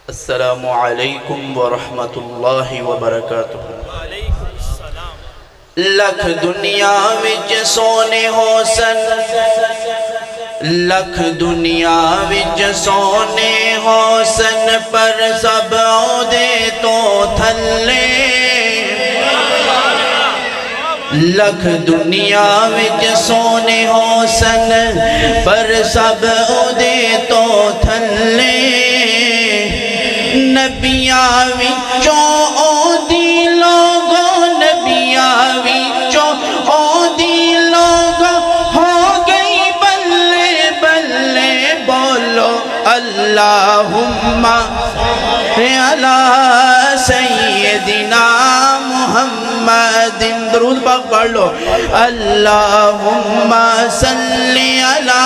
السلام علیکم ورحمۃ اللہ وبرکاتہ۔ لکھ دنیا وچ سونے حسن، لکھ دنیا وچ سونے حسن، پر سب عہدے تو تھلے۔ لکھ دنیا وچ سونے حسن، پر سب عہدے تو تھلے۔ نبیاں وچوں عہدی لوگوں، نبیاں وچوں عہدی لوگوں، ہو گئی بلے بلے بولو اللہم علی سیدنا محمد۔ درود پاک پڑھ لو۔ اللہم صلی علی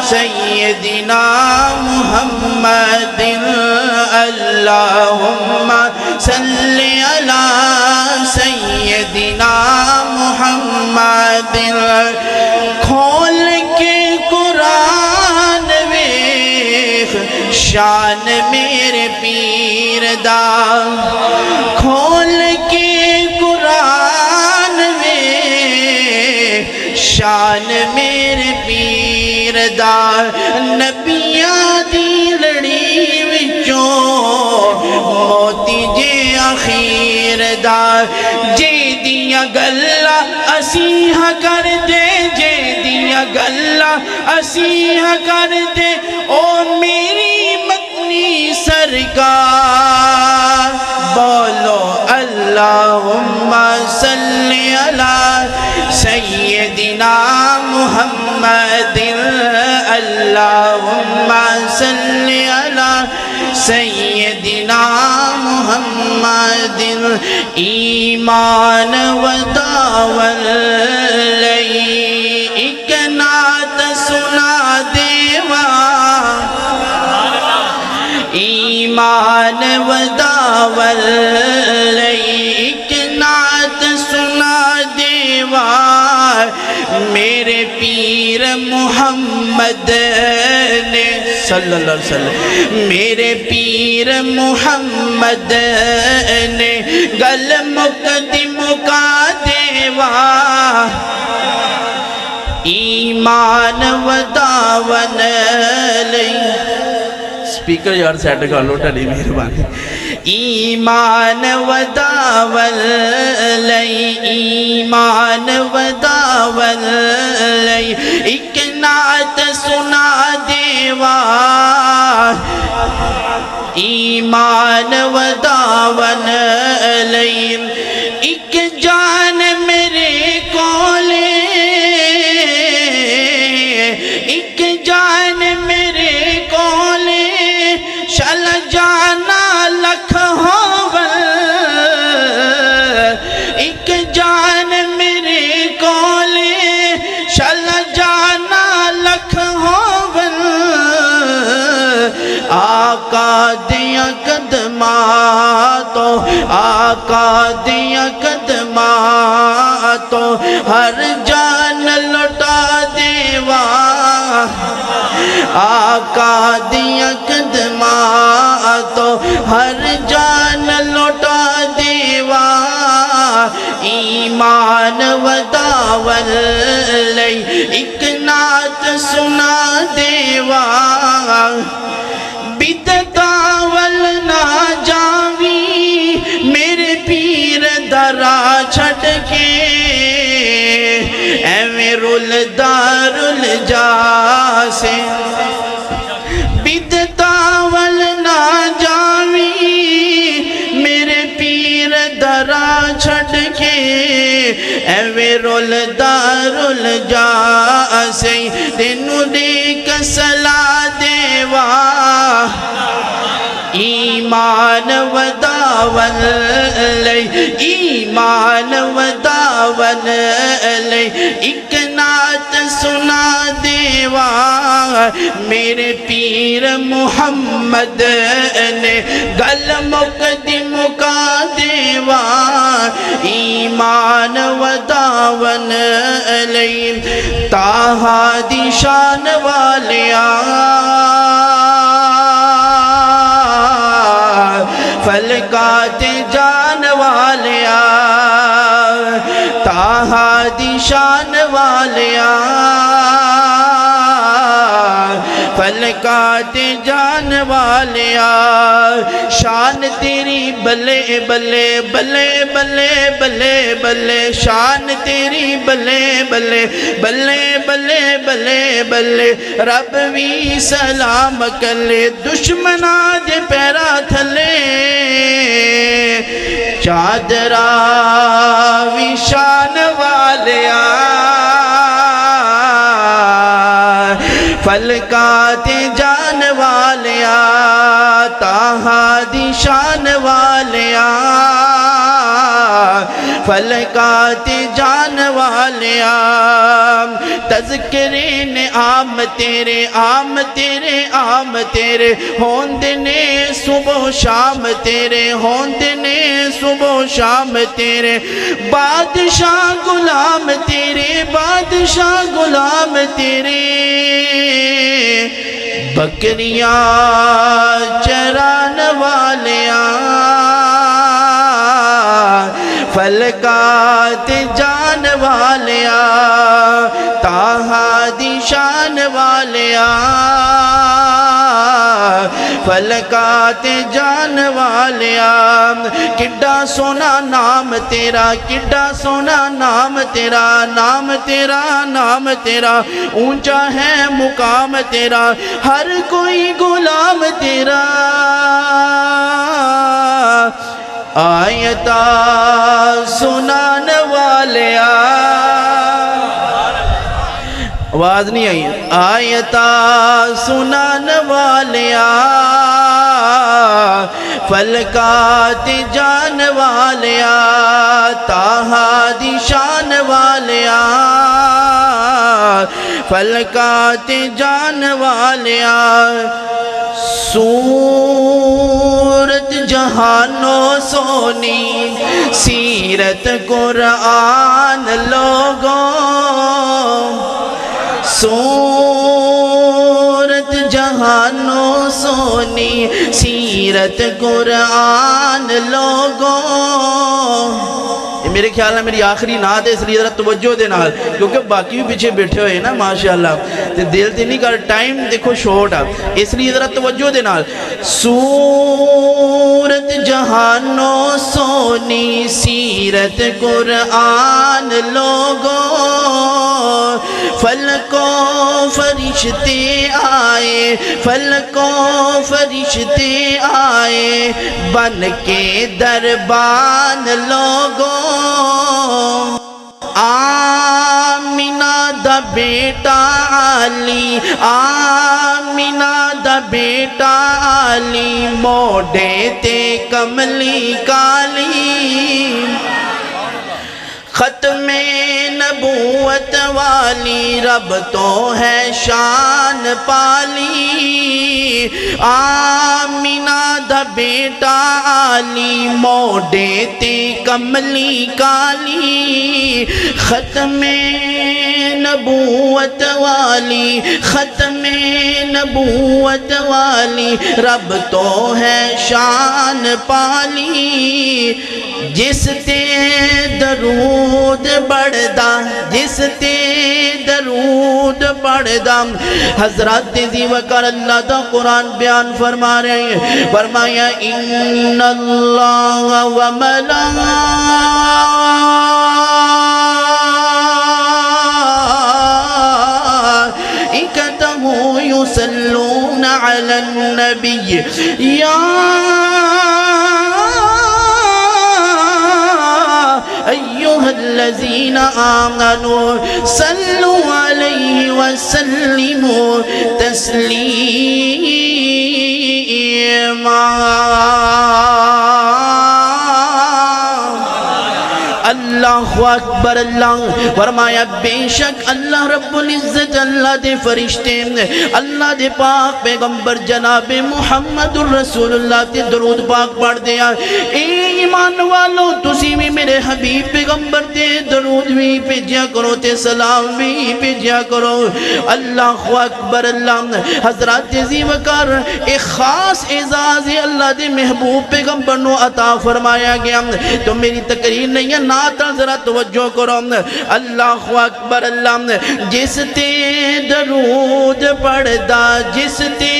سیدنا محمد، اللہم صلی علی سیدنا محمد۔ کھول کے قرآن ویکھ شان میرے پیر دا، کھول کے قرآن ویکھ شان میرے پیر دا۔ نبیاں دی لڑی وچوں موتی جے اخیر دا، جے دیاں گلاں اسیح کر دے، جے دیاں گلاں اسیح کر دے، او میری مدنی سرکار۔ بولو اللہم صلی علی سیدنا محمد، اللہم صلی علی سیدنا محمد۔ ایمان و داول ایک نعت سنا دیوا، ایمان و داول ایک نعت سنا دیوا، میرے پیر محمد نے صلی اللہ علیہ وسلم، میرے پیر محمد نے گل مکدی مکا دیوا، ایمان و داون لئی۔ سپیکر یار سیٹ کر لو، ٹھڑی مہربانی۔ ایمان و داول لئی، ایمان و داول لئی، ایک نعت سنا دیوا، ایمان و داون لئی۔ ایک جان میرے کولے، ایک جان میرے کولے، شل جانا لکھ ہوول، ایک جان میرے کولے، شل جانا لکھ ہوول۔ آقا دیاں قدماں تو، آقا دیاں قدماں تو، ہر جان لٹا دیوا، آقا دیاں قدماں تو، ہر جان لٹا دیوا، ایمان و داول لئی ایک نعت سنا دیوا۔ بدتاول نہ جاوی میرے پیر درا چھٹ کے، ایویں رلدا رل جاسے۔ بدتاول نہ جاوی میرے پیر درا چھٹ کے، ایویں رلدا رل جاسے، تینوں دیکھ سلا دیوا، ایمان و داول لئی، ایمان و داول لئی، ایک نعت سنا دیوا، میرے پیر محمد نے گل مکدی مکا دیوا، ایمان و داول لئی۔ طٰہٰ دی شان والیاں فلکات جان والیا تاہا دی شان والیا فلکات جان والیا شان تیری بلے بلے بلے بلے بلے بلے شان تیری بلے بلے بلے بلے بلے بلے رب وی سلام کلے دشمنا دے پیرا تھلے چادرا وی شان والیا فلکات جان والیا تاہا دی شان والیا فلکات جان والیا تذکرے نے عام تیرے ہوندنے صبح و شام تیرے ہوندنے صبح و شام تیرے بادشاہ غلام تیرے بادشاہ غلام تیرے بکریاں چران والیاں فلکات جان والیا تاہا دی شان والیا فلکات جان والیا کڈا سونا نام تیرا کڈا سونا نام تیرا نام تیرا نام تیرا اونچا ہے مقام تیرا ہر کوئی غلام تیرا آیتا سنان والیا آواز نہیں آئی آیتا سنان والیا فلکات جان والیا تاہا دی شان والیا فلکات جان والیا صورت جہانو سونی سیرت قرآن لوگوں صورت جہانو سونی سیرت قرآن لوگوں میرے خیال میں میری آخری نعت ہے اس لیے ذرا توجہ دے نال کیونکہ باقی بھی پیچھے بیٹھے ہوئے ہیں نا ماشاءاللہ دل تے نہیں کر ٹائم دیکھو شورٹ ہے اس لیے ذرا توجہ دے نال صورت جہانو سونی سیرت قرآن لوگوں فلکوں فرشتے آئے فلکوں فرشتے آئے بن کے دربان لوگوں آمینہ دا بیٹا علی آمینہ دا بیٹا علی موڑے تے کملی کالی ختم نبوت والی رب تو ہے شان پالی آمینہ دا بیٹا علی موڑے تے کملی کالی ختم نبوت والی ختم نبوت والی رب تو ہے شان پالی جس تے درود بڑھدا جس تے درود بڑھدا حضرات تیزی وقار اللہ دا قرآن بیان فرما رہے ہیں فرمایا ان اللہ و ملائکتہ یصلون علی النبی یا أيها الذين آمنوا صلوا عليه وسلموا تسليما اللہ اللہ اکبر اللہ فرمایا بے شک اللہ رب العزت اللہ دے فرشتے اللہ دے پاک پیغمبر جناب محمد الرسول اللہ تے درود پاک پڑھ دیا اے ایمان والو تسی بھی میرے حبیب پیغمبر تے درود بھی بھیجیا کرو تے سلام بھی بھیجیا کرو اللہ اکبر اللہ حضرات عزیز وقار ایک خاص اعزاز اللہ دے محبوب پیغمبر نو عطا فرمایا گیا تو میری تقریر نہیں ہے نعت ذرا توجہ کرو اللہ اکبر اللہ جس تے درود پڑھدا جس تے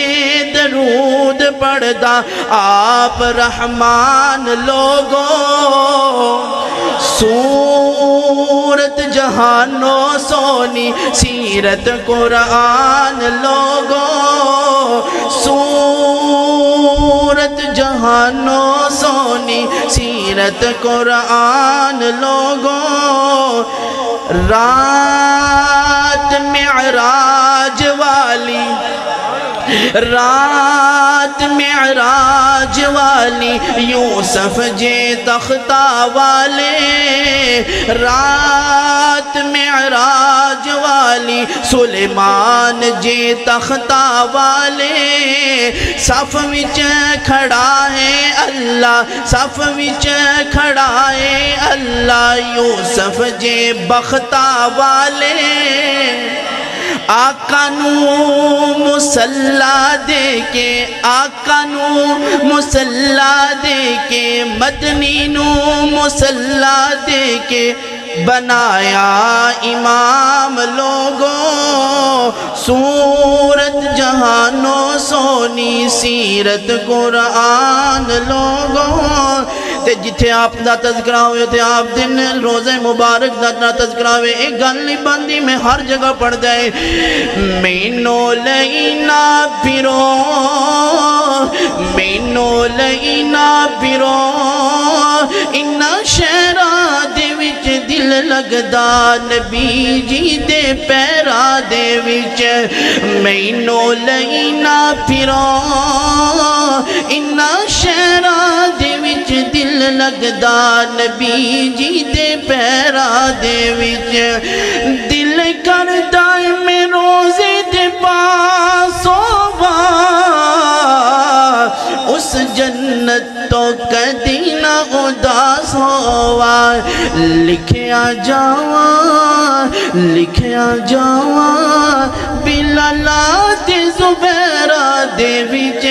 درود پڑھدا آپ رحمان لوگو صورت جہانو سونی سیرت قرآن لوگو صورت جہانو سونی سیرت قرآن لوگو رات معراج والی رات معراج والی یوسف جے تختہ والے رات معراج والی سلیمان جے تختہ والے صف وچ کھڑا ہے اللہ صف وچ کھڑا ہے اللہ یوسف جے بختہ والے آقا نو مسلح دے کے آقا نو مسلح دے کے مدنی نو مسلح دے کے بنایا امام لوگوں صورت جہانو سونی سیرت قرآن لوگوں تے جتھے آپ دا تذکرہ ہوئے تے آپ دن روزہ مبارک دا تذکرہ ہوئے ایک گل نہیں بندی میں ہر جگہ پڑھ جائے مینو لینا پھرو مینو لینا پھرو انہا شہرہ دے وچ دل لگدا نبی جی دے پیرا دے وچ مینو لینا پھرو انہا شہرہ دے وچ دل لگدا نبی جی دے پیرا دے وچ دل کردا میں روزے دے پاس ہووا اس جنت تو کدی نہ اداس ہوا لکھیا جاواں بلالات زبیرہ دے وچ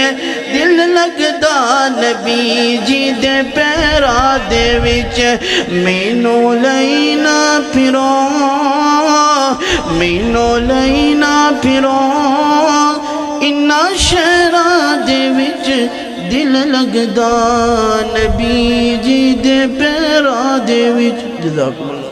دل لگدا نبی جی دے پیرا دے وچ مینو لینا پھرو مینو لینا پھرو انہا شہرہ دے وچ دل لگدا نبی جی دے پیرا دے وچ جزاکم اللہ